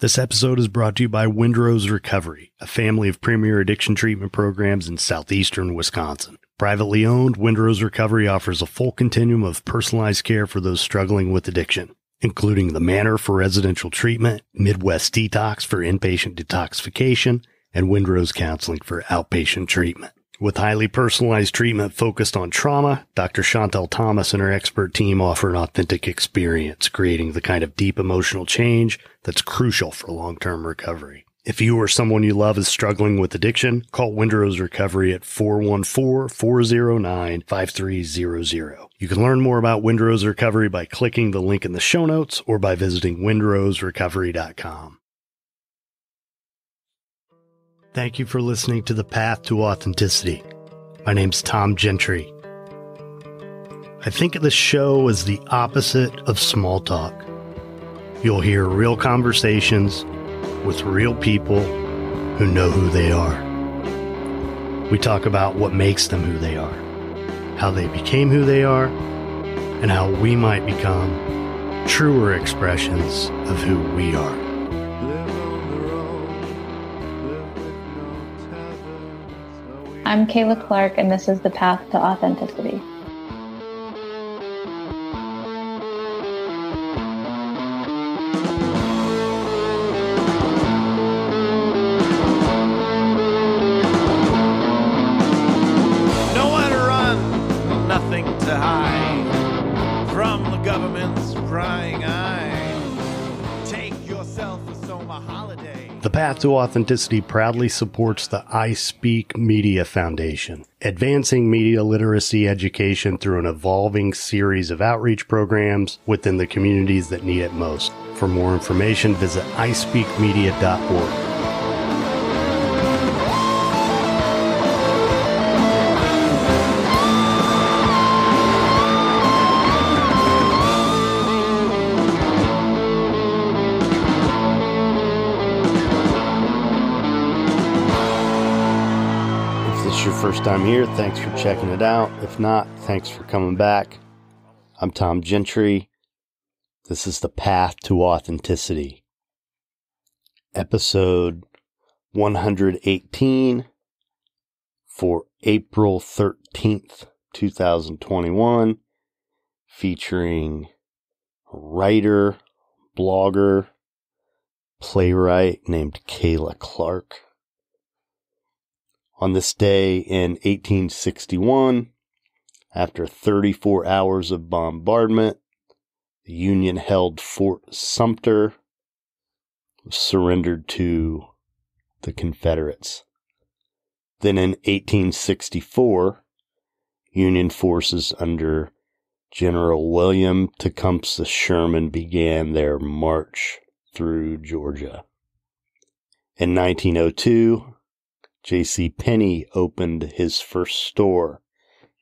This episode is brought to you by Windrose Recovery, a family of premier addiction treatment programs in southeastern Wisconsin. Privately owned, Windrose Recovery offers a full continuum of personalized care for those struggling with addiction, including the Manor for residential treatment, Midwest Detox for inpatient detoxification, and Windrose Counseling for outpatient treatment. With highly personalized treatment focused on trauma, Dr. Chantel Thomas and her expert team offer an authentic experience, creating the kind of deep emotional change that's crucial for long-term recovery. If you or someone you love is struggling with addiction, call Windrose Recovery at 414-409-5300. You can learn more about Windrose Recovery by clicking the link in the show notes or by visiting windroserecovery.com. Thank you for listening to The Path to Authenticity. My name's Tom Gentry. I think of the show as the opposite of small talk. You'll hear real conversations with real people who know who they are. We talk about what makes them who they are, how they became who they are, and how we might become truer expressions of who we are. I'm Cayla Clark, and this is The Path to Authenticity. Nowhere to run, nothing to hide from the government's prying eye. Take yourself a summer holiday. The Path to Authenticity proudly supports the I Speak Media Foundation, advancing media literacy education through an evolving series of outreach programs within the communities that need it most. For more information, visit ispeakmedia.org. First time here, thanks for checking it out. If not, thanks for coming back. I'm Tom Gentry. This is The Path to Authenticity. Episode 118 for April 13th, 2021, featuring a writer, blogger, playwright named Cayla Clark. On this day in 1861, after 34 hours of bombardment, the Union-held Fort Sumter was surrendered to the Confederates. Then in 1864, Union forces under General William Tecumseh Sherman began their march through Georgia. In 1902, J.C. Penney opened his first store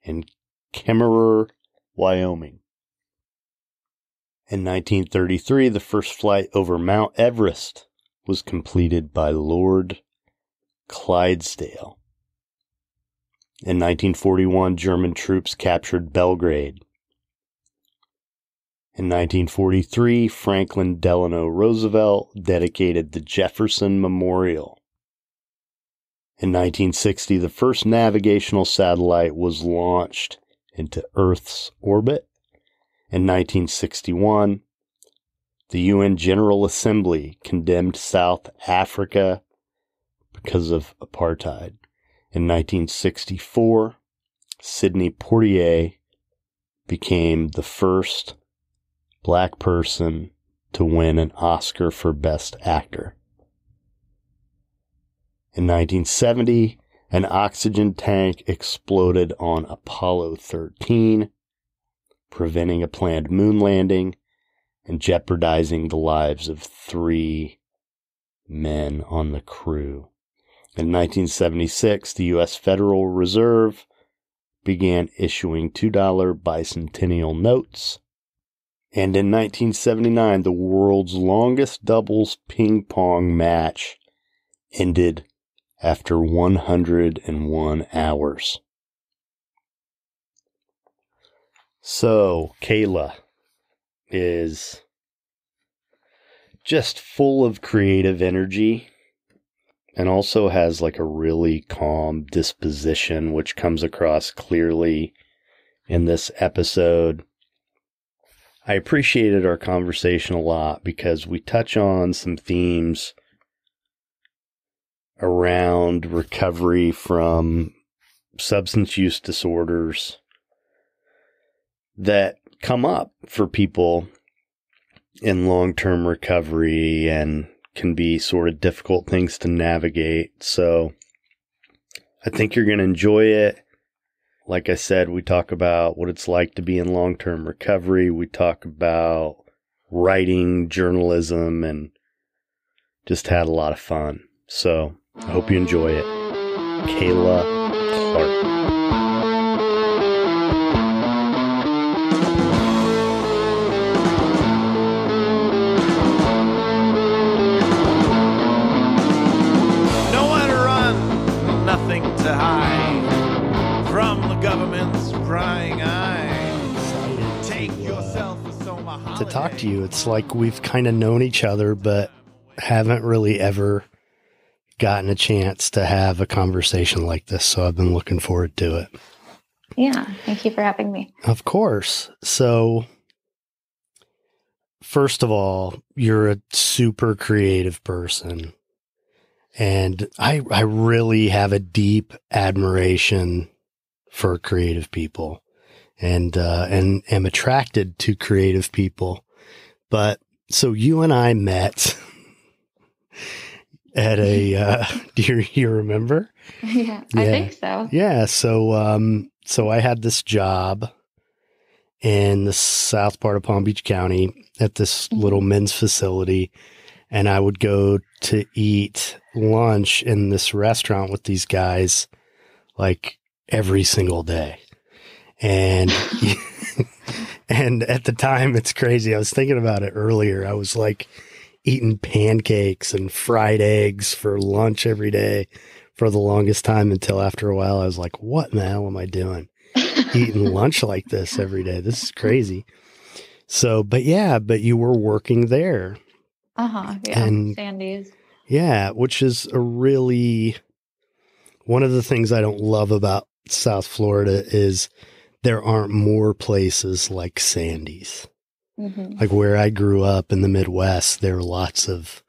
in Kemmerer, Wyoming. In 1933, the first flight over Mount Everest was completed by Lord Clydesdale. In 1941, German troops captured Belgrade. In 1943, Franklin Delano Roosevelt dedicated the Jefferson Memorial. In 1960, the first navigational satellite was launched into Earth's orbit. In 1961, the UN General Assembly condemned South Africa because of apartheid. In 1964, Sidney Poitier became the first black person to win an Oscar for Best Actor. In 1970, an oxygen tank exploded on Apollo 13, preventing a planned moon landing and jeopardizing the lives of 3 men on the crew. In 1976, the U.S. Federal Reserve began issuing $2 bicentennial notes. And in 1979, the world's longest doubles ping pong match ended after 101 hours. So, Cayla is just full of creative energy and also has like a really calm disposition, which comes across clearly in this episode. I appreciated our conversation a lot because we touch on some themes around recovery from substance use disorders that come up for people in long-term recovery and can be sort of difficult things to navigate. So I think you're going to enjoy it. Like I said, we talk about what it's like to be in long-term recovery. We talk about writing, journalism, and just had a lot of fun. So I hope you enjoy it. Cayla Clark. Nothing to hide from the government's prying eye. Take yourself a summer holiday. To talk to you, it's like we've kind of known each other, but haven't really ever gotten a chance to have a conversation like this. So I've been looking forward to it. Yeah. Thank you for having me. Of course. So first of all, you're a super creative person. And I really have a deep admiration for creative people and am attracted to creative people. But so you and I met at a, do you remember? Yeah, I think so. Yeah. So I had this job in the south part of Palm Beach County at this little men's facility. And I would go to eat lunch in this restaurant with these guys like every single day. And, and at the time, it's crazy. I was thinking about it earlier. I was like eating pancakes and fried eggs for lunch every day for the longest time until after a while, I was like, what the hell am I doing? Eating lunch like this every day. This is crazy. So, but you were working there. Yeah. And Sandy's. Yeah. Which is one of the things I don't love about South Florida is there aren't more places like Sandy's. Mm-hmm. Like where I grew up in the Midwest, there are lots of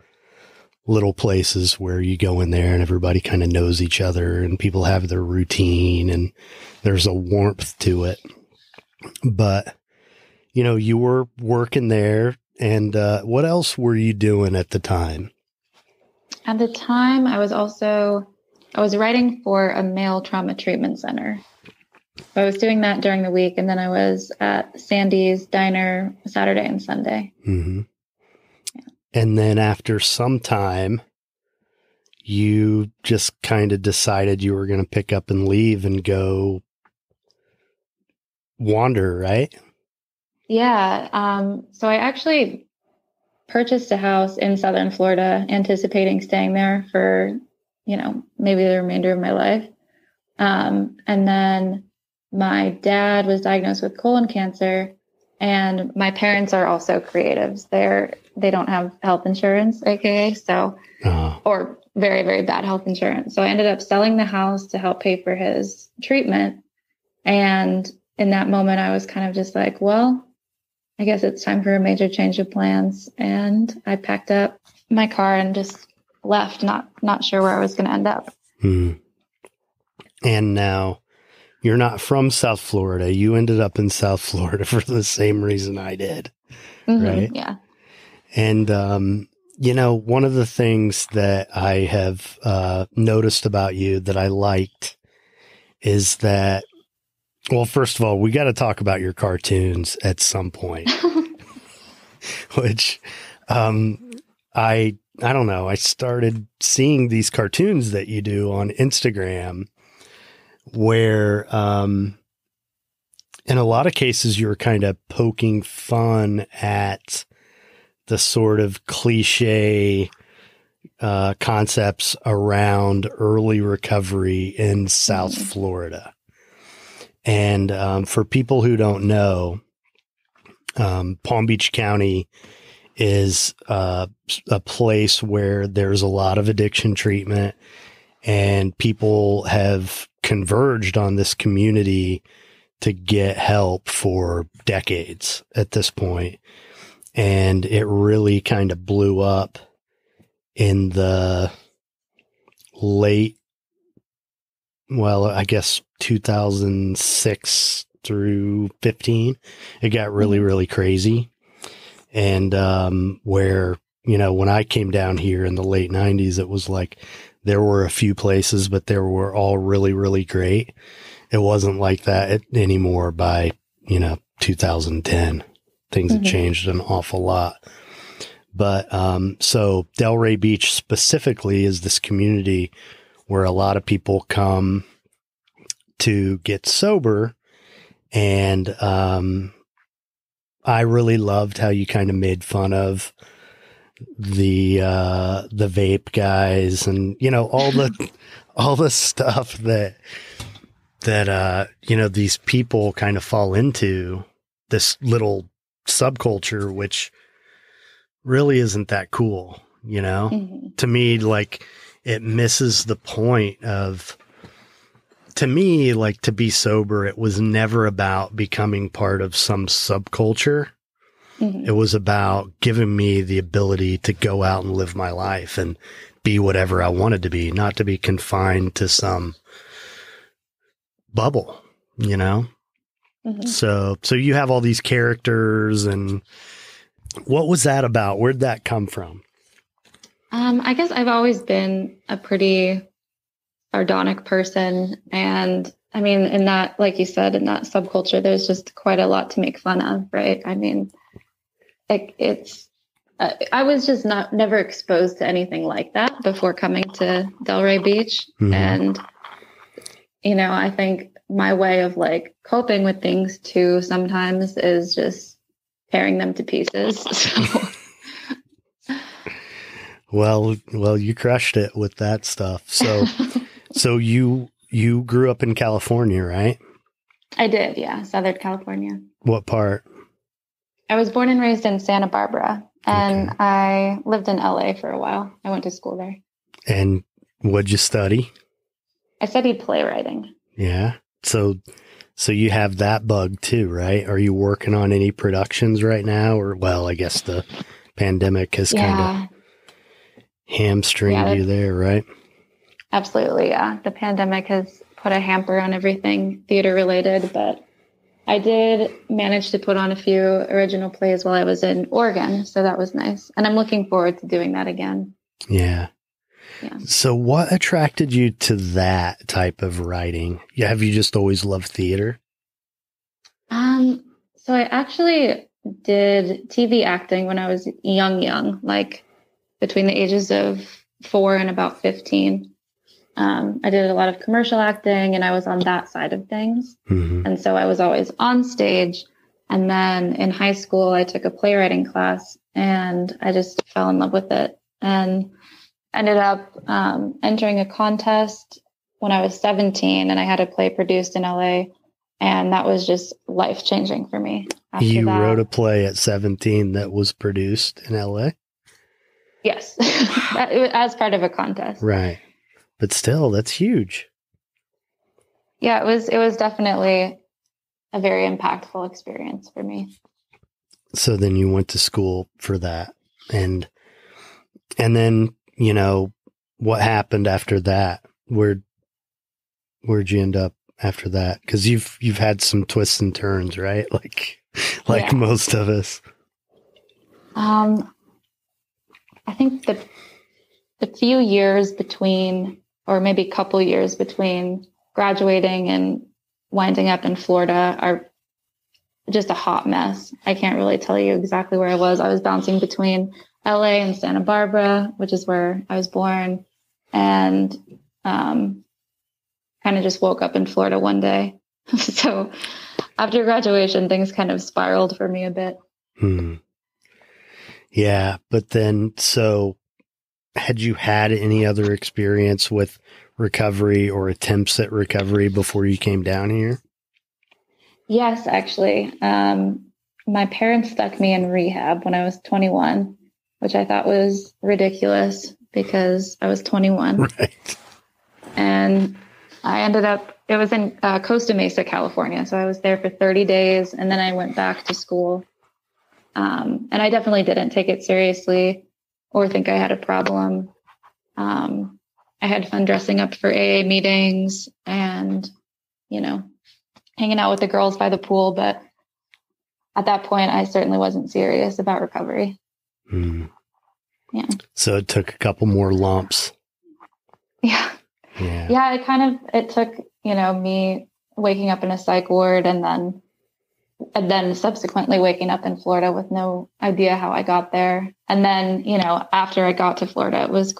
little places where you go in there and everybody kind of knows each other and people have their routine and there's a warmth to it. But, you were working there. And what else were you doing at the time? At the time, I was writing for a male trauma treatment center. So I was doing that during the week, and then I was at Sandy's Diner Saturday and Sunday. Mm-hmm. Yeah. And then after some time, you just kind of decided you were going to pick up and leave and go wander, right? Yeah. So I actually purchased a house in Southern Florida, anticipating staying there for, maybe the remainder of my life. And then my dad was diagnosed with colon cancer, and my parents are also creatives. They don't have health insurance, AKA, or very, very bad health insurance. So I ended up selling the house to help pay for his treatment. And in that moment, I was kind of just like, well, I guess it's time for a major change of plans. And I packed up my car and just left, not sure where I was going to end up. And now you're not from South Florida. You ended up in South Florida for the same reason I did. Mm-hmm, right? Yeah. And, one of the things that I have noticed about you that I liked is that, well, first of all, we got to talk about your cartoons at some point, which I don't know. I started seeing these cartoons that you do on Instagram where in a lot of cases you're kind of poking fun at the sort of cliche concepts around early recovery in South Florida. And for people who don't know, Palm Beach County is a place where there's a lot of addiction treatment, and people have converged on this community to get help for decades at this point. And it really kind of blew up in the late, well, I guess 2006 through 15. It got really, really crazy. And where, you know, when I came down here in the late 90s, it was like there were a few places, but they were all really, really great. It wasn't like that anymore by, you know, 2010. Things had changed an awful lot. But so Delray Beach specifically is this community where a lot of people come to get sober. And I really loved how you kind of made fun of the vape guys and, you know, all the stuff that you know, these people kind of fall into, this little subculture, which really isn't that cool, you know. To me, like, it misses the point of, to me, like, to be sober, it was never about becoming part of some subculture. It was about giving me the ability to go out and live my life and be whatever I wanted to be, not to be confined to some bubble, you know? So you have all these characters, and what was that about? Where'd that come from? I guess I've always been a pretty sardonic person. And I mean, in that, like you said, in that subculture, there's just quite a lot to make fun of, right? I mean, like, it's, I was just never exposed to anything like that before coming to Delray Beach. And, you know, I think my way of like coping with things too sometimes is just tearing them to pieces. So. Well, you crushed it with that stuff. So, so you grew up in California, right? I did. Yeah. Southern California. What part? I was born and raised in Santa Barbara, and I lived in LA for a while. I went to school there. And what'd you study? I studied playwriting. Yeah. So you have that bug too, right? Are you working on any productions right now? Or, well, I guess the pandemic has kind of hamstringed you there, right? Absolutely. Yeah. The pandemic has put a hamper on everything theater related, but I did manage to put on a few original plays while I was in Oregon. So that was nice. And I'm looking forward to doing that again. Yeah. So what attracted you to that type of writing? Yeah, have you just always loved theater? So I actually did TV acting when I was young, like between the ages of 4 and about 15. I did a lot of commercial acting, and I was on that side of things. And so I was always on stage. And then in high school, I took a playwriting class, and I just fell in love with it, and ended up entering a contest when I was 17, and I had a play produced in LA, and that was just life-changing for me. You wrote a play at 17 that was produced in LA? Yes, as part of a contest. Right. But still, that's huge. Yeah, it was definitely a very impactful experience for me. So then you went to school for that. And then, you know, what happened after that? Where'd you end up after that? Because you've had some twists and turns, right? Like most of us. I think the few years between, or maybe couple years between graduating and winding up in Florida are just a hot mess. I can't really tell you exactly where I was. I was bouncing between LA and Santa Barbara, which is where I was born, and kind of just woke up in Florida one day. So after graduation, things kind of spiraled for me a bit. Yeah, but then, so had you had any other experience with recovery or attempts at recovery before you came down here? Yes, actually. my parents stuck me in rehab when I was 21, which I thought was ridiculous because I was 21. Right. And I ended up, it was in Costa Mesa, California. So I was there for 30 days and then I went back to school. And I definitely didn't take it seriously or think I had a problem. I had fun dressing up for AA meetings and, you know, hanging out with the girls by the pool. But at that point, I certainly wasn't serious about recovery. Mm. Yeah. So it took a couple more lumps. Yeah. Yeah. Yeah. It took, you know, me waking up in a psych ward and then subsequently waking up in Florida with no idea how I got there. And then, you know, after I got to Florida, it was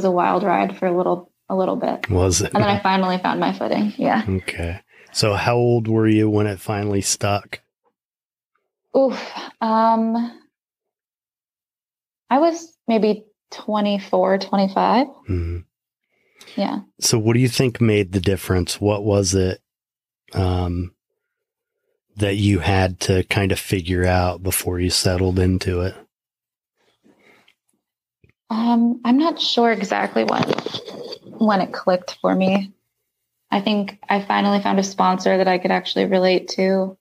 a wild ride for a little bit. Was it? And then I finally found my footing. Yeah. Okay. So how old were you when it finally stuck? Oof. I was maybe 24, 25. Mm-hmm. Yeah. So what do you think made the difference? What was it that you had to kind of figure out before you settled into it? I'm not sure exactly when it clicked for me. I think I finally found a sponsor that I could actually relate to.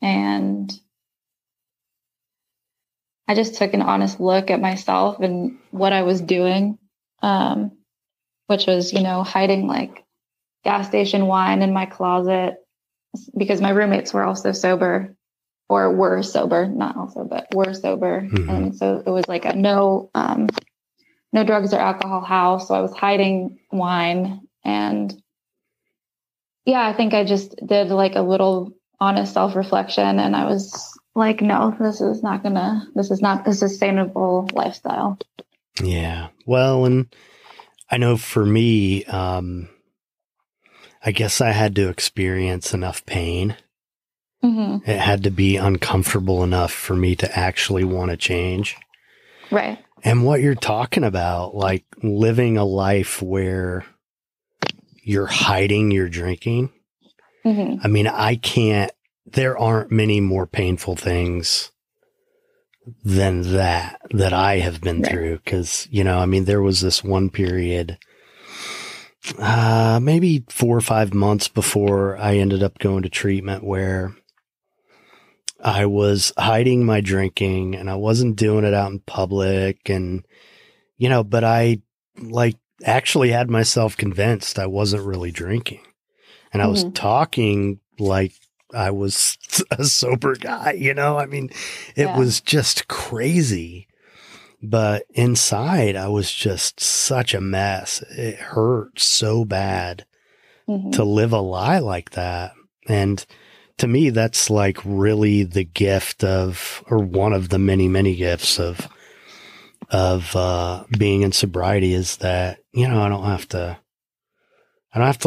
And I just took an honest look at myself and what I was doing, which was, you know, hiding like gas station wine in my closet because my roommates were also sober or were sober, not also, but were sober. Mm-hmm. And so it was like a no drugs or alcohol house. So I was hiding wine. And yeah, I think I just did like a little honest self-reflection. And I was like, no, this is not a sustainable lifestyle. Yeah. Well, and I know for me, I guess I had to experience enough pain. Mm-hmm. It had to be uncomfortable enough for me to actually want to change. Right. And what you're talking about, like living a life where you're hiding your drinking. Mm-hmm. I mean, there aren't many more painful things than that I have been through. Cause, you know, I mean, there was this one period, maybe 4 or 5 months before I ended up going to treatment where I was hiding my drinking and I wasn't doing it out in public. And, you know, but I like actually had myself convinced I wasn't really drinking. And I was talking like I was a sober guy, you know, I mean, it was just crazy. But inside, I was just such a mess. It hurt so bad to live a lie like that. And to me, that's like really the gift of, or one of the many, many gifts of being in sobriety is that, you know, I don't have to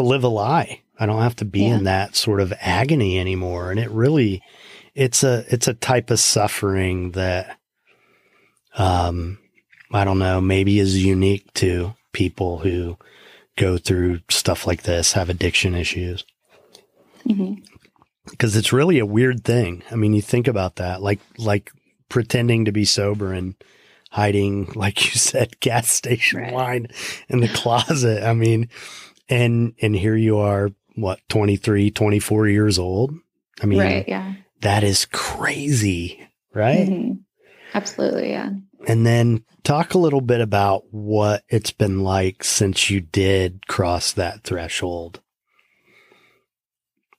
live a lie. I don't have to be in that sort of agony anymore. And it really, it's a type of suffering that, I don't know, maybe is unique to people who go through stuff like this, have addiction issues. Because it's really a weird thing. I mean, you think about that, like pretending to be sober and hiding, like you said, gas station wine in the closet. I mean, and here you are, what, 23, 24 years old? I mean, that is crazy, right? Absolutely. Yeah. And then talk a little bit about what it's been like since you did cross that threshold.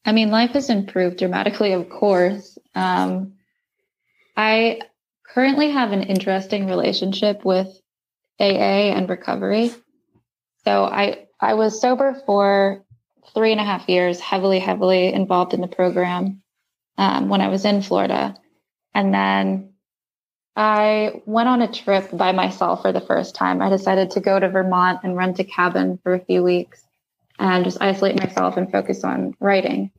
I mean, life has improved dramatically, of course. I currently have an interesting relationship with AA and recovery. So I was sober for 3.5 years, heavily involved in the program when I was in Florida. And then I went on a trip by myself for the first time. I decided to go to Vermont and rent a cabin for a few weeks and just isolate myself and focus on writing.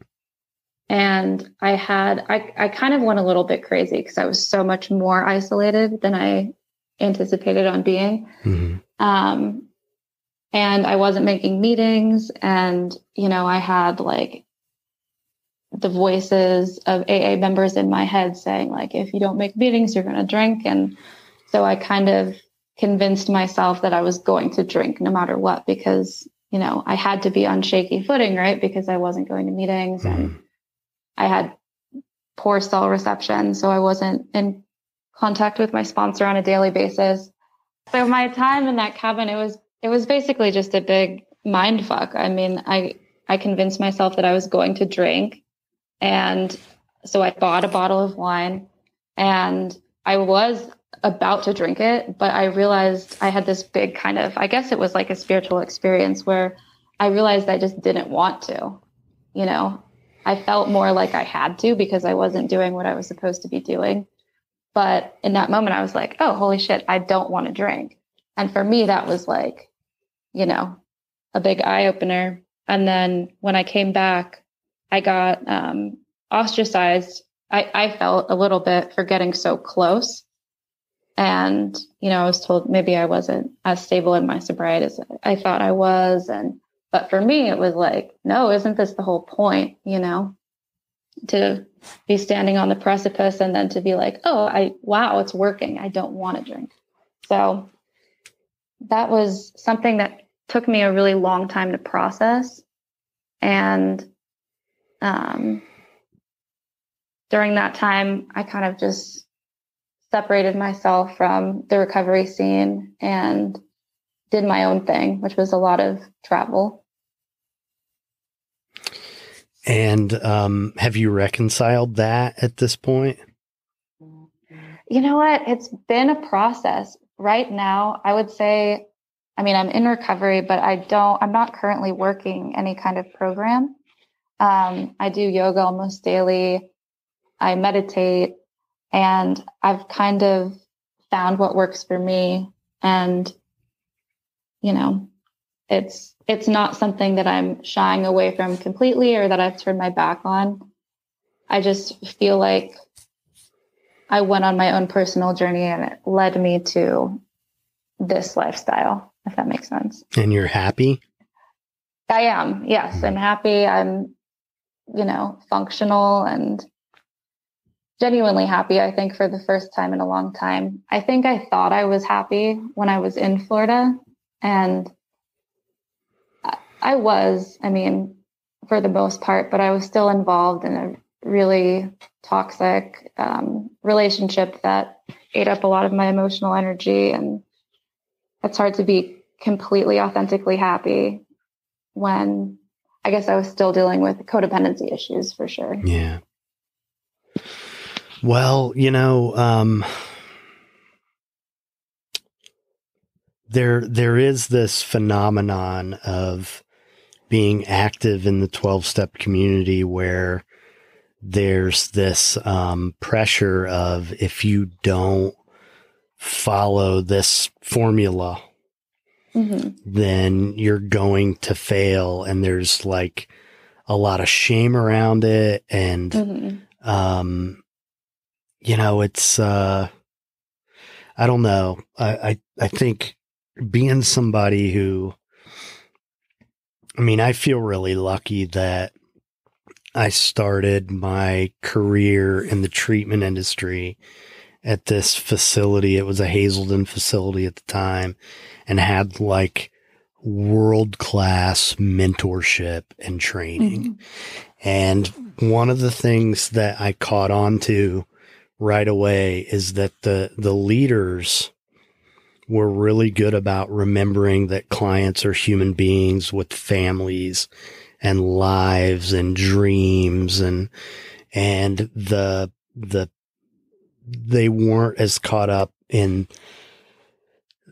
And I kind of went a little bit crazy because I was so much more isolated than I anticipated on being. And I wasn't making meetings. And, you know, I had like the voices of AA members in my head saying, like, if you don't make meetings, you're going to drink. And so I kind of convinced myself that I was going to drink no matter what, because, you know, I had to be on shaky footing, right? Because I wasn't going to meetings and I had poor cell reception. So I wasn't in contact with my sponsor on a daily basis. So my time in that cabin, it was basically just a big mind fuck. I mean, I convinced myself that I was going to drink. And so I bought a bottle of wine and I was about to drink it, but I realized I had this big kind of, I guess it was like a spiritual experience where I realized I just didn't want to, you know, I felt more like I had to because I wasn't doing what I was supposed to be doing. But in that moment, I was like, oh, holy shit, I don't want to drink. And for me, that was like, you know, a big eye opener. And then when I came back, I got ostracized. I felt a little bit for getting so close. And, you know, I was told maybe I wasn't as stable in my sobriety as I thought I was. But for me, it was like, no, isn't this the whole point, you know, to be standing on the precipice and then to be like, oh, wow, it's working. I don't want to drink. So that was something that took me a really long time to process. And during that time, I kind of just separated myself from the recovery scene and did my own thing, which was a lot of travel. And have you reconciled that at this point? You know what? It's been a process. Right now, I would say, I mean, I'm in recovery, but I'm not currently working any kind of program. I do yoga almost daily. I meditate, and I've kind of found what works for me. And, you know, it's not something that I'm shying away from completely or that I've turned my back on. I just feel like I went on my own personal journey and it led me to this lifestyle, if that makes sense. And you're happy? I am. Yes, I'm happy. I'm, you know, functional and genuinely happy, I think, for the first time in a long time. I think I thought I was happy when I was in Florida, and I was, I mean, for the most part, but I was still involved in a really toxic relationship that ate up a lot of my emotional energy. And it's hard to be completely authentically happy when I guess I was still dealing with codependency issues for sure. Yeah. Well, you know, there is this phenomenon of being active in the 12-step community where there's this pressure of, if you don't follow this formula, then you're going to fail. And there's like a lot of shame around it. And, you know, it's, I don't know. I think being somebody who, I mean, I feel really lucky that I started my career in the treatment industry at this facility. It was a Hazelden facility at the time, and had like world-class mentorship and training. And one of the things that I caught on to right away is that the leaders were really good about remembering that clients are human beings with families and lives and dreams, and they weren't as caught up in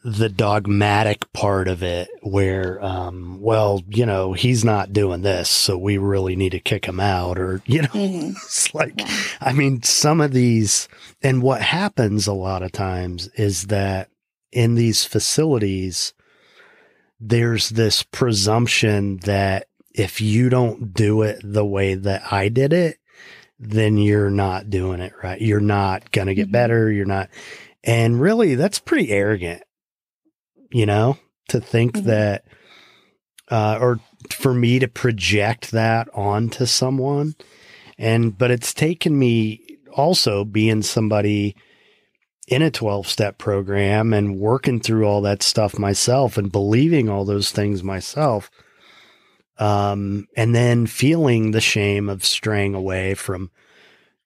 the dogmatic part of it where, well, you know, he's not doing this, so we really need to kick him out, or, you know, it's like, I mean, some of these, and what happens a lot of times is that in these facilities, there's this presumption that if you don't do it the way that I did it, then you're not doing it right. You're not going to get better. You're not. And really, that's pretty arrogant, you know, to think that, or for me to project that onto someone. But it's taken me also being somebody in a 12-step program and working through all that stuff myself and believing all those things myself. And then feeling the shame of straying away from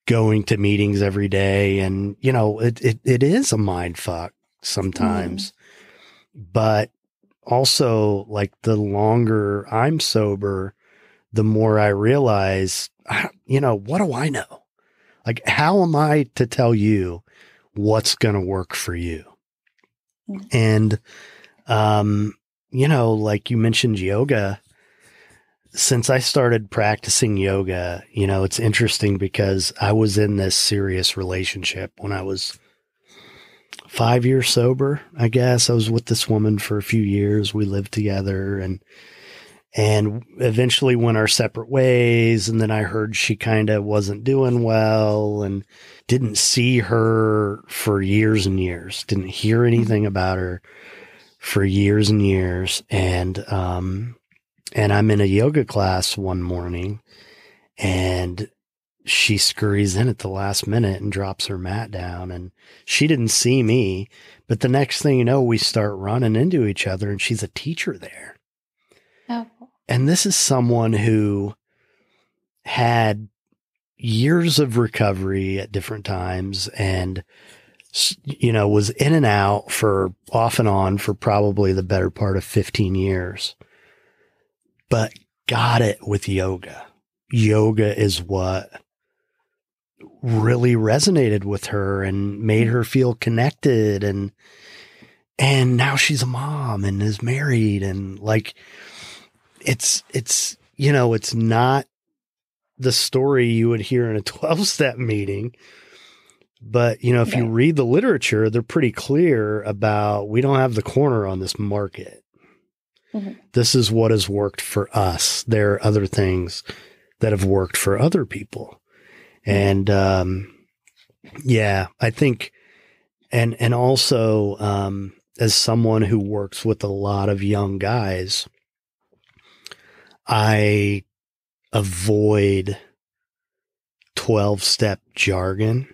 going to meetings every day. And, it is a mind fuck sometimes, but also like the longer I'm sober, the more I realize, what do I know? Like, how am I to tell you what's going to work for you? And, like you mentioned yoga. Since I started practicing yoga, it's interesting because I was in this serious relationship when I was 5 years sober, I guess. I was with this woman for a few years. We lived together and eventually went our separate ways. And then I heard she kind of wasn't doing well and didn't see her for years and years. Didn't hear anything about her for years and years. And I'm in a yoga class one morning and she scurries in at the last minute and drops her mat down, and she didn't see me, but the next thing you know, we start running into each other and she's a teacher there. Oh. And this is someone who had years of recovery at different times and, was in and out for off and on for probably the better part of 15 years. But got it with yoga. Yoga is what really resonated with her and made her feel connected. And now she's a mom and is married. And like, it's not the story you would hear in a 12-step meeting. But, if you read the literature, they're pretty clear about, we don't have the corner on this market. This is what has worked for us. There are other things that have worked for other people. And, I think, and also, as someone who works with a lot of young guys, I avoid 12-step jargon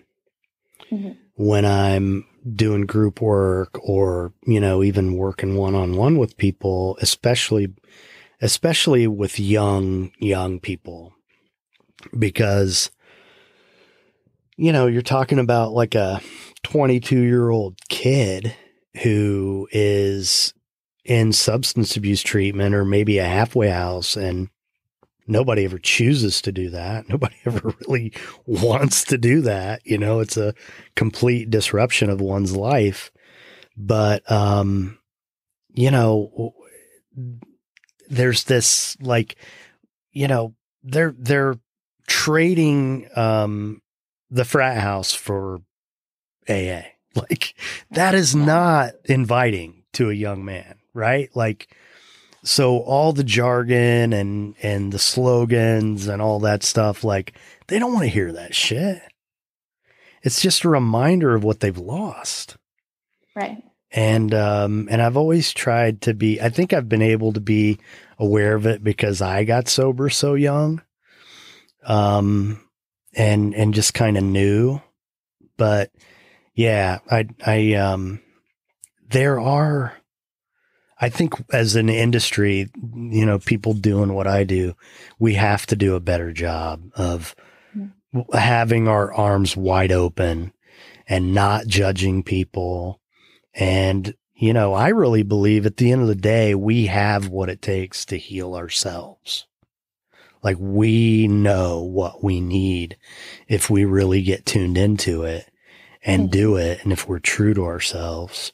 when I'm doing group work or, even working one-on-one with people, especially with young people, because, you're talking about like a 22-year-old kid who is in substance abuse treatment or maybe a halfway house, and nobody ever chooses to do that. Nobody ever really wants to do that. It's a complete disruption of one's life. But, there's this like, they're trading, the frat house for AA. Like, that is not inviting to a young man, right? Like, so all the jargon and the slogans and all that stuff, like, they don't want to hear that shit. It's just a reminder of what they've lost. Right. And I've always tried to be, I think I've been able to be aware of it because I got sober so young. And just kind of knew, but yeah, there are, I think as an industry, people doing what I do, we have to do a better job of having our arms wide open and not judging people. And, I really believe at the end of the day, we have what it takes to heal ourselves. Like, we know what we need if we really get tuned into it and do it. And if we're true to ourselves.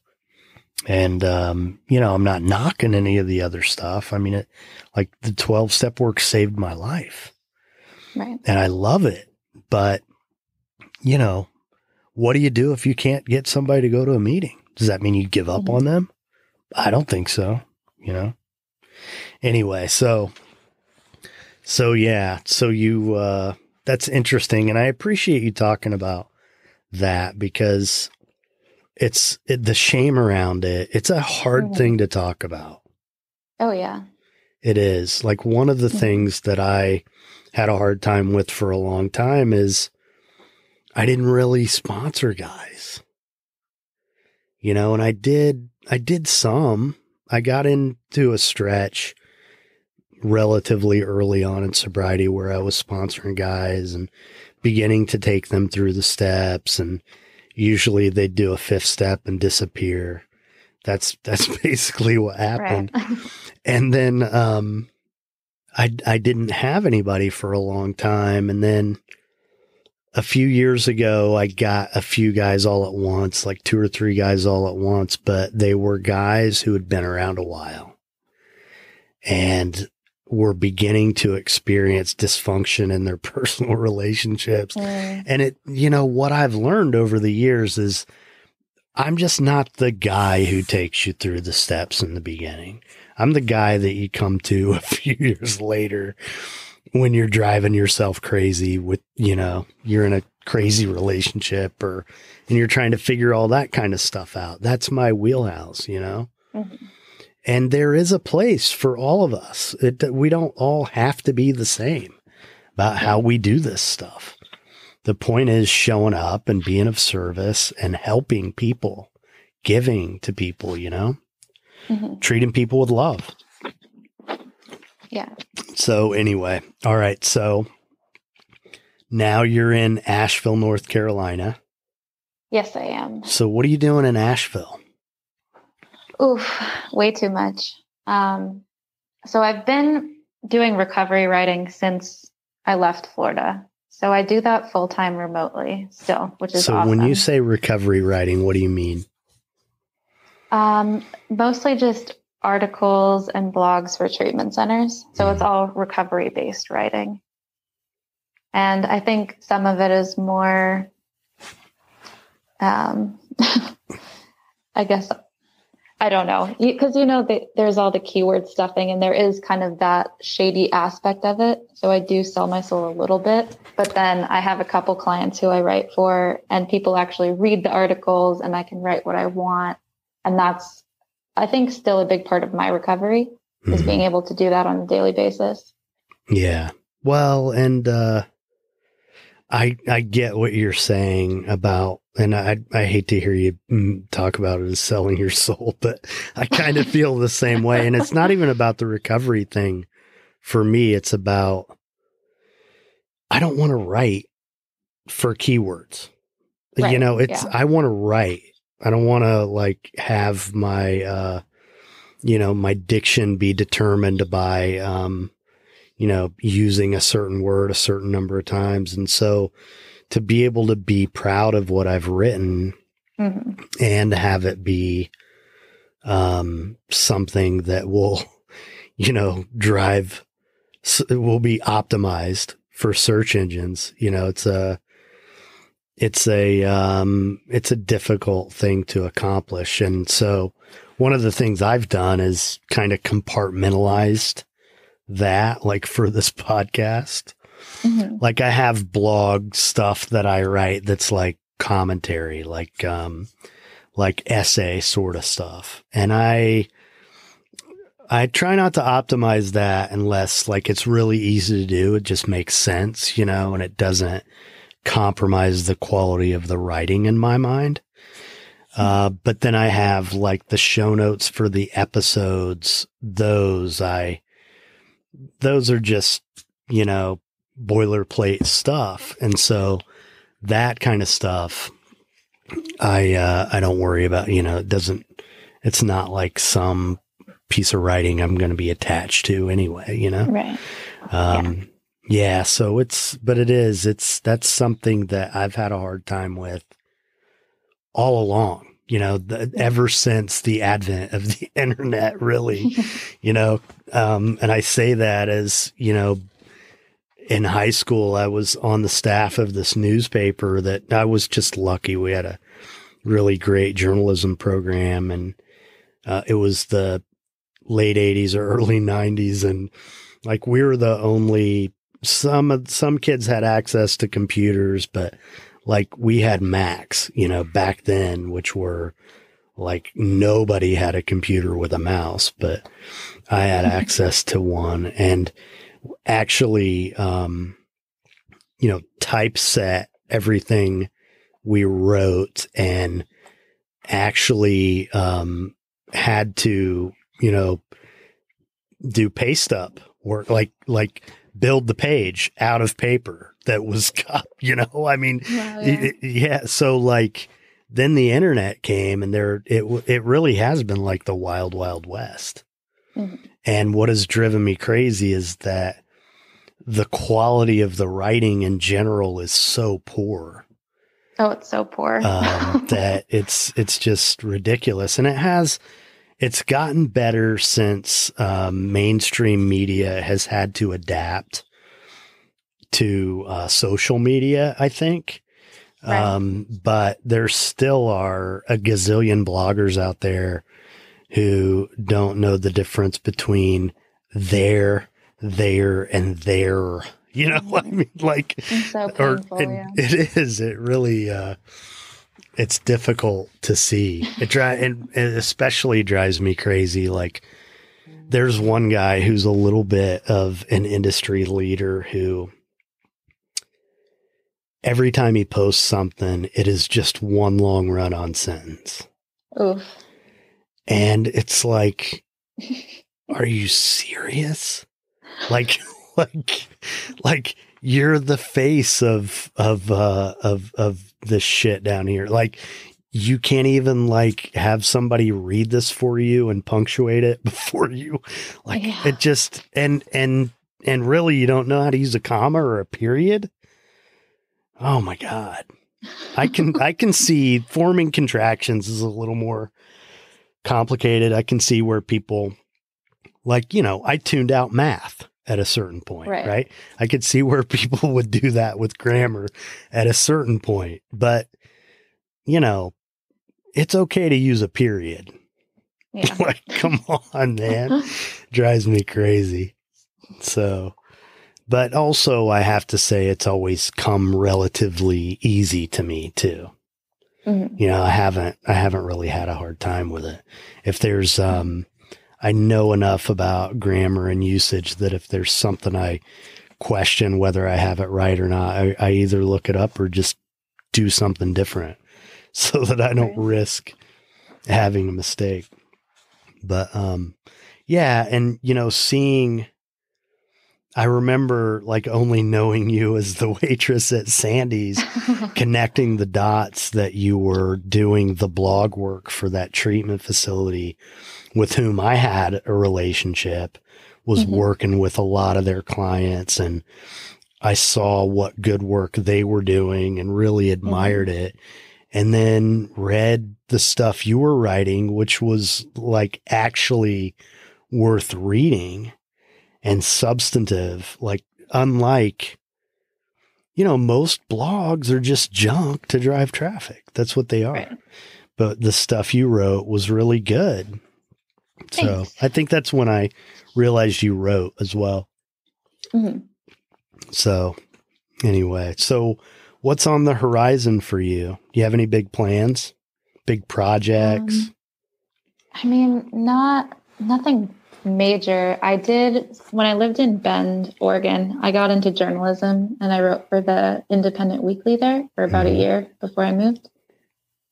And, I'm not knocking any of the other stuff. I mean, like the 12-step work saved my life. Right. And I love it. But, what do you do if you can't get somebody to go to a meeting? Does that mean you give up on them? I don't think so, Anyway, so yeah, so you, that's interesting. And I appreciate you talking about that because the shame around it. It's a hard thing to talk about. Oh yeah. It is. Like, one of the things that I had a hard time with for a long time is I didn't really sponsor guys, you know, and I did some. I got into a stretch relatively early on in sobriety where I was sponsoring guys and beginning to take them through the steps, and usually they'd do a fifth step and disappear. That's basically what happened. Right. And then I didn't have anybody for a long time, and then a few years ago I got a few guys all at once, like 2 or 3 guys all at once, but they were guys who had been around a while and were beginning to experience dysfunction in their personal relationships. And it, you know, what I've learned over the years is I'm just not the guy who takes you through the steps in the beginning. I'm the guy that you come to a few years later when you're driving yourself crazy with, you know, you're in a crazy relationship and you're trying to figure all that kind of stuff out. That's my wheelhouse, you know? Mm-hmm. And there is a place for all of us. We don't all have to be the same about how we do this stuff. The point is showing up and being of service and helping people, giving to people, you know, treating people with love. Yeah. So anyway, all right. So now you're in Asheville, North Carolina. Yes, I am. So what are you doing in Asheville? Oof, way too much. So I've been doing recovery writing since I left Florida. So I do that full-time remotely still, which is awesome. So when you say recovery writing, what do you mean? Mostly just articles and blogs for treatment centers. So it's all recovery-based writing. And I think some of it is more, I guess, I don't know, because, you know, there's all the keyword stuffing and there is kind of that shady aspect of it. So I do sell my soul a little bit, but then I have a couple clients who I write for and people actually read the articles and I can write what I want. And that's, I think, still a big part of my recovery is being able to do that on a daily basis. Yeah. Well, and I get what you're saying about, and I hate to hear you talk about it as selling your soul, but I kind of feel the same way. And it's not even about the recovery thing. For me, it's about, I don't want to write for keywords. Right. You know, I want to write. I don't want to like have my, my diction be determined by, using a certain word a certain number of times. And so to be able to be proud of what I've written and have it be something that will, will be optimized for search engines. You know, it's a difficult thing to accomplish. And so one of the things I've done is kind of compartmentalized that, like for this podcast. Like I have blog stuff that I write that's like commentary, like essay sort of stuff. And I try not to optimize that unless like it's really easy to do. It just makes sense, and it doesn't compromise the quality of the writing in my mind. But then I have like the show notes for the episodes. Those are just, boilerplate stuff. And so that kind of stuff, I don't worry about, it's not like some piece of writing I'm going to be attached to anyway, Right. Yeah. So that's something that I've had a hard time with all along, ever since the advent of the internet, really, and I say that as, in high school, I was on the staff of this newspaper that I was just lucky. We had a really great journalism program, and it was the late 80s or early 90s. And like, we were the only, some kids had access to computers, but like we had Macs, back then, which were like nobody had a computer with a mouse, but I had access to one, and actually, typeset everything we wrote, and actually, had to, do paste up work, like build the page out of paper that was, I mean, Wow, yeah. yeah. So like, then the internet came, and it really has been like the wild, wild west. Mm-hmm. And what has driven me crazy is that the quality of the writing in general is so poor. Oh, it's so poor. That it's just ridiculous. And it's gotten better since mainstream media has had to adapt to social media, I think. Right. But there still are a gazillion bloggers out there who don't know the difference between there, and there. I mean, like, it's so painful, yeah. It is. It really, it's difficult to see. And it especially drives me crazy. Like, there's one guy who's a little bit of an industry leader who, every time he posts something, it is just one long run-on sentence. Oof. And it's like, are you serious? Like you're the face of this shit down here. Like, you can't even like have somebody read this for you and punctuate it before you, like, yeah. It just, and really, you don't know how to use a comma or a period. Oh my God. I can see forming contractions is a little more complicated. I can see where people, like, I tuned out math at a certain point, right? I could see where people would do that with grammar at a certain point, but it's okay to use a period. Yeah. Like, come on, man. Drives me crazy. So, but also I have to say it's always come relatively easy to me too. Mm-hmm. I haven't really had a hard time with it. If there's, I know enough about grammar and usage that if there's something I question whether I have it right or not, I either look it up or just do something different so that I don't risk having a mistake. But, yeah. And, seeing, I remember like only knowing you as the waitress at Sandy's, connecting the dots that you were doing the blog work for that treatment facility with whom I had a relationship, was working with a lot of their clients. And I saw what good work they were doing and really admired it. And then read the stuff you were writing, which was like actually worth reading and substantive, like, unlike, most blogs are just junk to drive traffic. That's what they are. Right. But the stuff you wrote was really good. Thanks. So I think that's when I realized you wrote as well. Mm-hmm. So anyway, what's on the horizon for you? Do you have any big plans, big projects? I mean, nothing major. I did, when I lived in Bend, Oregon, I got into journalism and I wrote for the Independent Weekly there for about a year before I moved.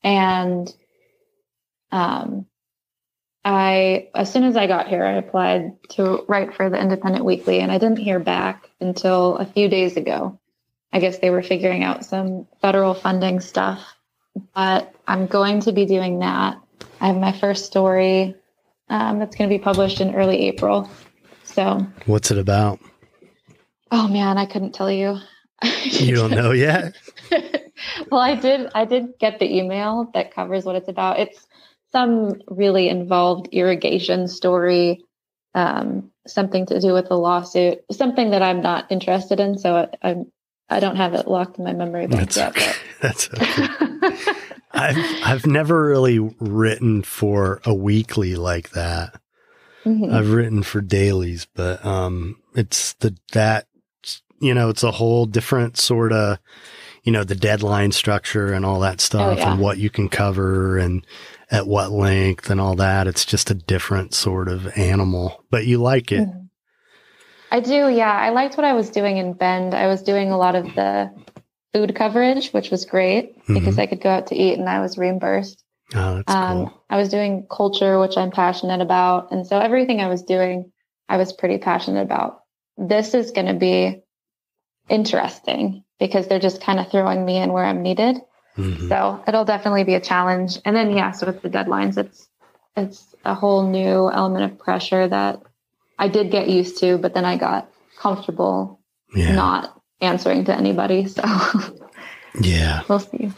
And as soon as I got here, I applied to write for the Independent Weekly, and I didn't hear back until a few days ago. I guess they were figuring out some federal funding stuff, but I'm going to be doing that. I have my first story that's going to be published in early April. So, what's it about? Oh man, I couldn't tell you. You don't know yet? Well, I did get the email that covers what it's about. It's some really involved irrigation story, something to do with a lawsuit, something that I'm not interested in. So I don't have it locked in my memory bank yet. Okay. That's okay. I've never really written for a weekly like that. Mm-hmm. I've written for dailies, but it's it's a whole different sort of, the deadline structure and all that stuff and what you can cover. And at what length and all that. It's just a different sort of animal, but you like it. Mm-hmm. I do. Yeah. I liked what I was doing in Bend. I was doing a lot of the food coverage, which was great because I could go out to eat and I was reimbursed. Oh, that's cool. I was doing culture, which I'm passionate about. And so everything I was doing, I was pretty passionate about. This is going to be interesting because they're just kind of throwing me in where I'm needed. Mm-hmm. So it'll definitely be a challenge. And then, yeah, so with the deadlines, it's a whole new element of pressure that I did get used to, but then I got comfortable not answering to anybody. So yeah, we'll see.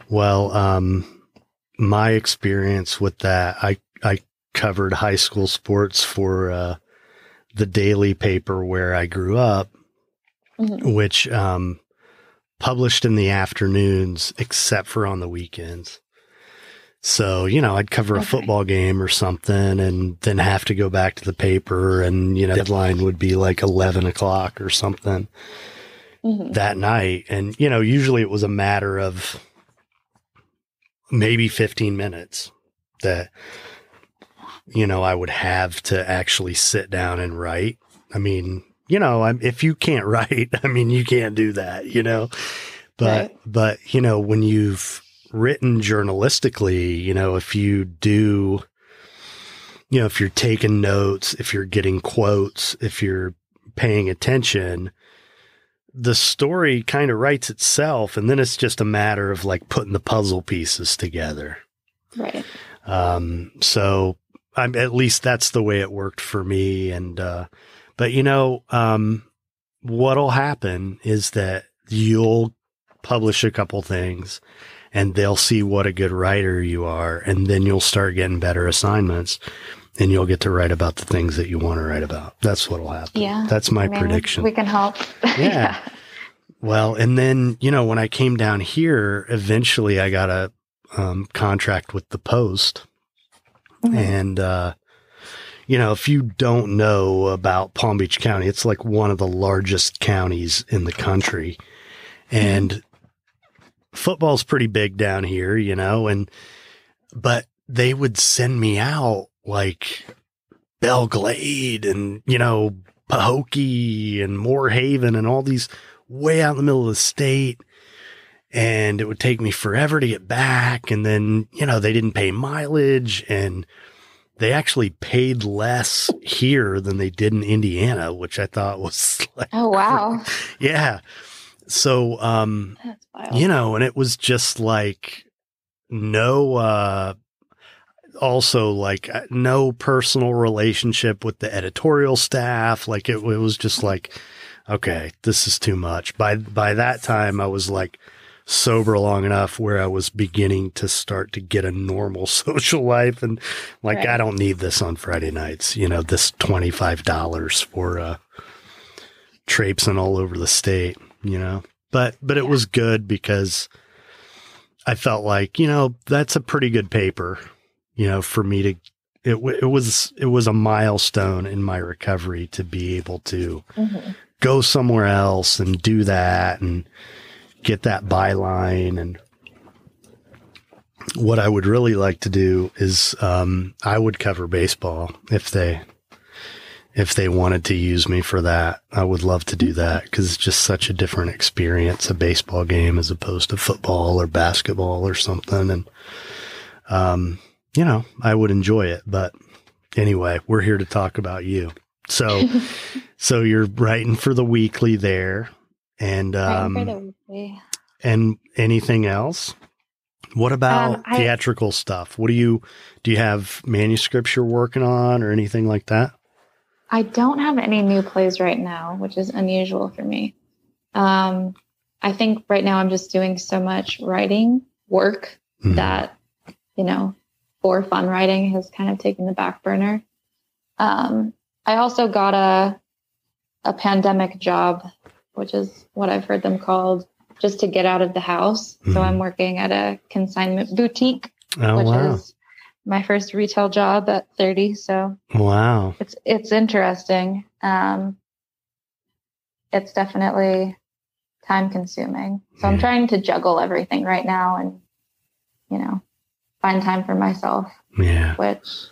Well, my experience with that, I covered high school sports for the daily paper where I grew up, which published in the afternoons except for on the weekends. So, I'd cover a football game or something and then have to go back to the paper and, deadline would be like 11 o'clock or something that night. And, usually it was a matter of maybe 15 minutes that, I would have to actually sit down and write. I mean, if you can't write, I mean, you can't do that, but when you've written journalistically, if you do, if you're taking notes, if you're getting quotes, if you're paying attention, the story kind of writes itself. And then it's just a matter of like putting the puzzle pieces together. Right. So at least that's the way it worked for me. And, but what'll happen is that you'll publish a couple things and they'll see what a good writer you are. And then you'll start getting better assignments and you'll get to write about the things that you want to write about. That's what'll happen. Yeah. That's my prediction. We can help. Yeah. Well, and then, when I came down here, eventually I got a contract with the Post. And, if you don't know about Palm Beach County, it's like one of the largest counties in the country. And football's pretty big down here, but they would send me out like Belle Glade and, Pahokee and Moorhaven and all these way out in the middle of the state. And it would take me forever to get back. And then, they didn't pay mileage and they actually paid less here than they did in Indiana, which I thought was like, oh, wow. Yeah. So, that's wild. And it was just like also like no personal relationship with the editorial staff. Like it was just like, okay, this is too much. By that time I was like sober long enough where I was beginning to start to get a normal social life. And like, I don't need this on Friday nights, this $25 for, traipsing all over the state, but it was good because I felt like, that's a pretty good paper, for me to, it was a milestone in my recovery to be able to go somewhere else and do that and get that byline. And what I would really like to do is, I would cover baseball if they wanted to use me for that. I would love to do that because it's just such a different experience, a baseball game as opposed to football or basketball or something. And, I would enjoy it, but anyway, we're here to talk about you. So, so you're writing for the weekly there. And, and anything else? What about theatrical stuff? Do you have manuscripts you're working on or anything like that? I don't have any new plays right now, which is unusual for me. I think right now I'm just doing so much writing work that, for fun writing has kind of taken the back burner. I also got a pandemic job, which is what I've heard them called, just to get out of the house. So I'm working at a consignment boutique, which is my first retail job at 30. So wow, it's interesting. It's definitely time consuming. So I'm trying to juggle everything right now and, find time for myself. Yeah. Which.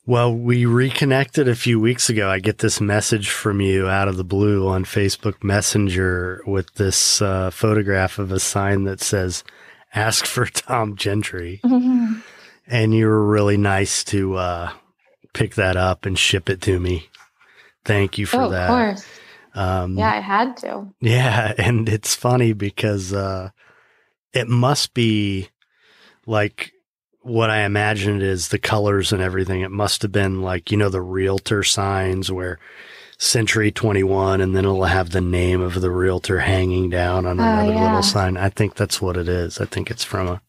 Well, we reconnected a few weeks ago. I get this message from you out of the blue on Facebook Messenger with this photograph of a sign that says, "Ask for Tom Gentry." Mm-hmm. And you were really nice to pick that up and ship it to me. Thank you for that. Of course. Yeah, I had to. Yeah. And it's funny because it must be like what I imagined is the colors and everything. It must have been like, the realtor signs where Century 21, and then it'll have the name of the realtor hanging down on another little sign. I think that's what it is. I think it's from a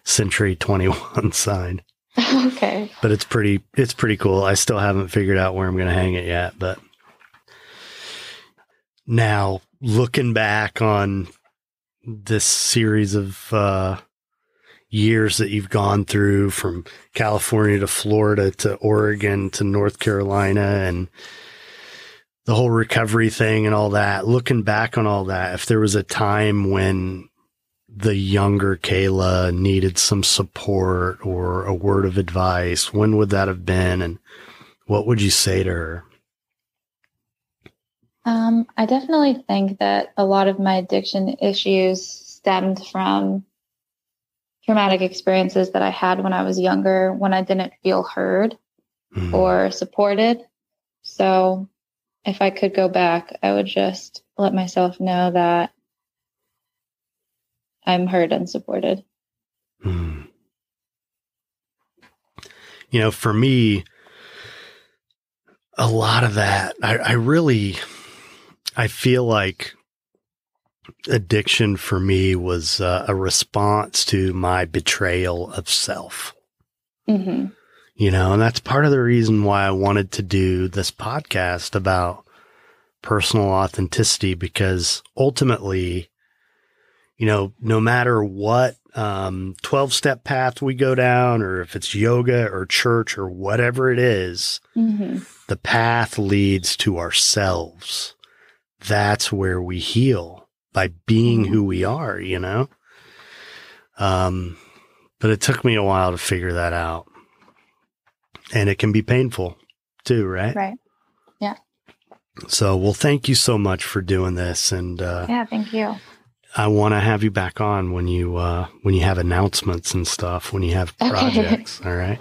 Century 21 sign. Okay. But it's pretty cool. I still haven't figured out where I'm going to hang it yet, but now looking back on this series of years that you've gone through, from California to Florida to Oregon to North Carolina, and the whole recovery thing and all that, looking back on all that, if there was a time when the younger Cayla needed some support or a word of advice, when would that have been? And what would you say to her? I definitely think that a lot of my addiction issues stemmed from traumatic experiences that I had when I was younger, when I didn't feel heard or supported. So if I could go back, I would just let myself know that I'm heard and supported. For me, a lot of that, I feel like addiction for me was a response to my betrayal of self. Mm-hmm. And that's part of the reason why I wanted to do this podcast about personal authenticity, because ultimately, no matter what 12-step path we go down, or if it's yoga or church or whatever it is, the path leads to ourselves. That's where we heal, by being who we are, But it took me a while to figure that out. And it can be painful too, right? Right. Yeah. So, well, thank you so much for doing this. And yeah, thank you. I want to have you back on when you have announcements and stuff, when you have projects. Okay. All right.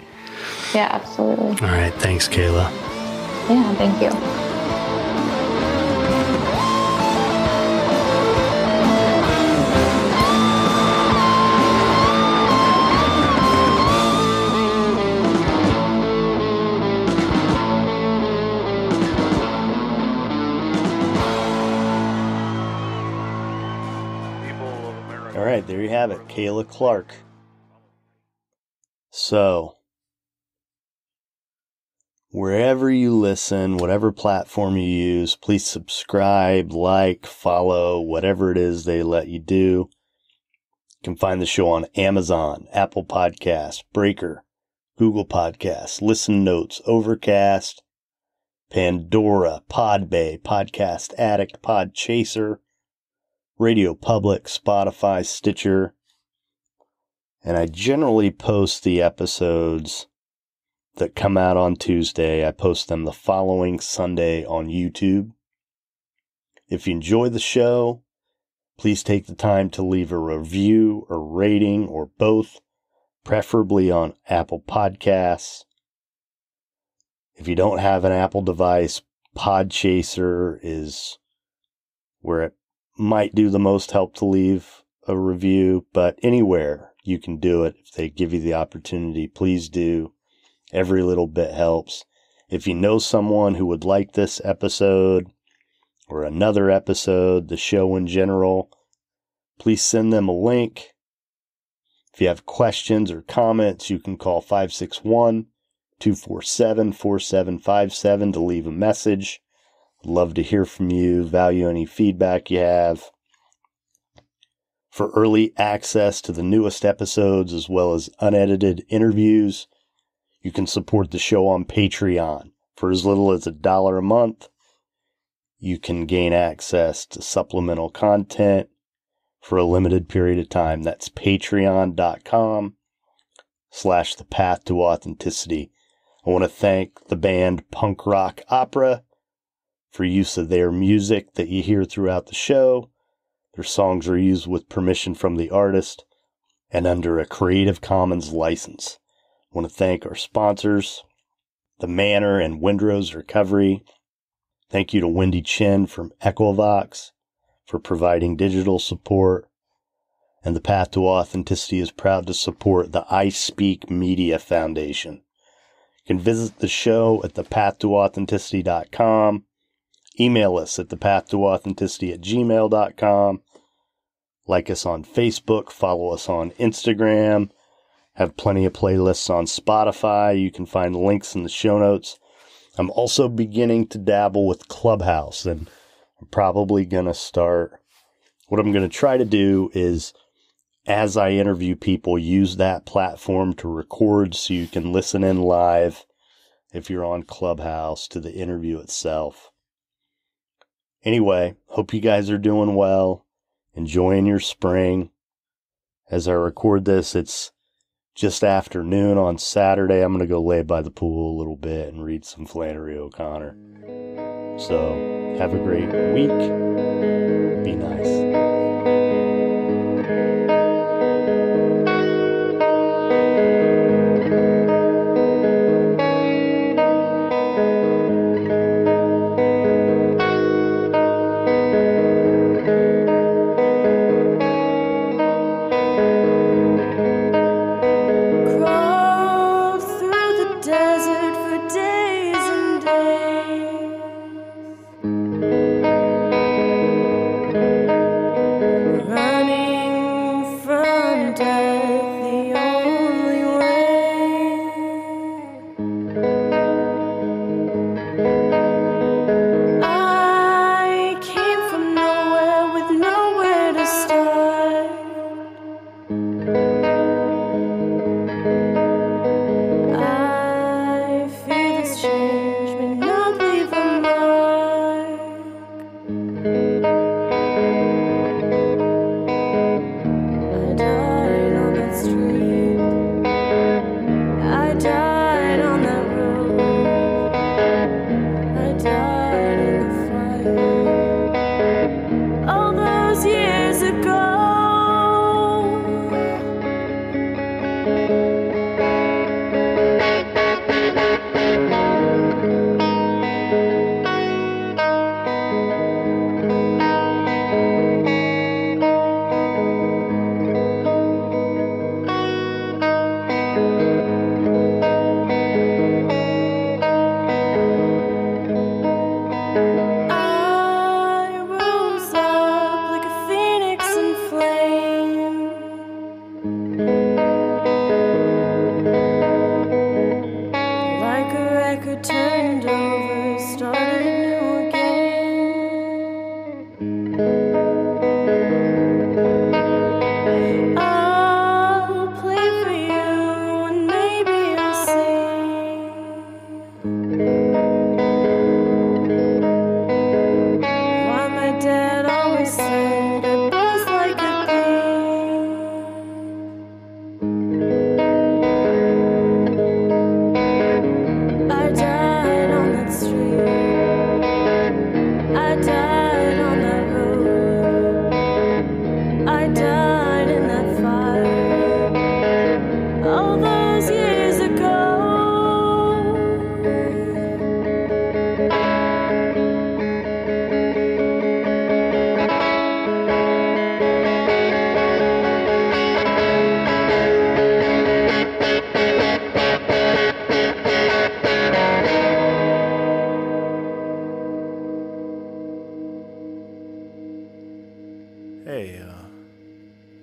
Yeah, absolutely. All right. Thanks, Cayla. Yeah, thank you. All right, there you have it, Cayla Clark. So, wherever you listen, whatever platform you use, please subscribe, like, follow, whatever it is they let you do. You can find the show on Amazon, Apple Podcasts, Breaker, Google Podcasts, Listen Notes, Overcast, Pandora, Podbay, Podcast Addict, Podchaser, Radio Public, Spotify, Stitcher. And I generally post the episodes that come out on Tuesday. I post them the following Sunday on YouTube. If you enjoy the show, please take the time to leave a review or rating or both, preferably on Apple Podcasts. If you don't have an Apple device, Podchaser is where it might do the most help to leave a review, but anywhere you can do it. If they give you the opportunity, please do. Every little bit helps. If you know someone who would like this episode or another episode, the show in general, please send them a link. If you have questions or comments, you can call 561-247-4757 to leave a message. I'd love to hear from you, value any feedback you have. For early access to the newest episodes as well as unedited interviews, you can support the show on Patreon. For as little as $1 a month, you can gain access to supplemental content for a limited period of time. That's patreon.com The Path to Authenticity. I want to thank the band Punk Rock Opera for use of their music that you hear throughout the show. Their songs are used with permission from the artist and under a Creative Commons license. I want to thank our sponsors, The Manor and Windrose Recovery. Thank you to Wendy Chin from Equivox for providing digital support. And the Path to Authenticity is proud to support the I Speak Media Foundation. You can visit the show at thepathtooauthenticity.com. Email us at thepathtooauthenticity@gmail.com. Like us on Facebook. Follow us on Instagram. Have plenty of playlists on Spotify. You can find links in the show notes. I'm also beginning to dabble with Clubhouse, and I'm probably going to start. What I'm going to try to do is, as I interview people, use that platform to record so you can listen in live if you're on Clubhouse to the interview itself. Anyway, hope you guys are doing well, enjoying your spring. As I record this, it's just afternoon on Saturday. I'm going to go lay by the pool a little bit and read some Flannery O'Connor. So, have a great week. Be nice.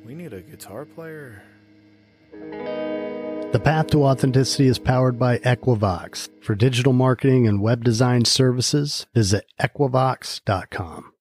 We need a guitar player. The Path to Authenticity is powered by Equivox. For digital marketing and web design services, visit equivox.com.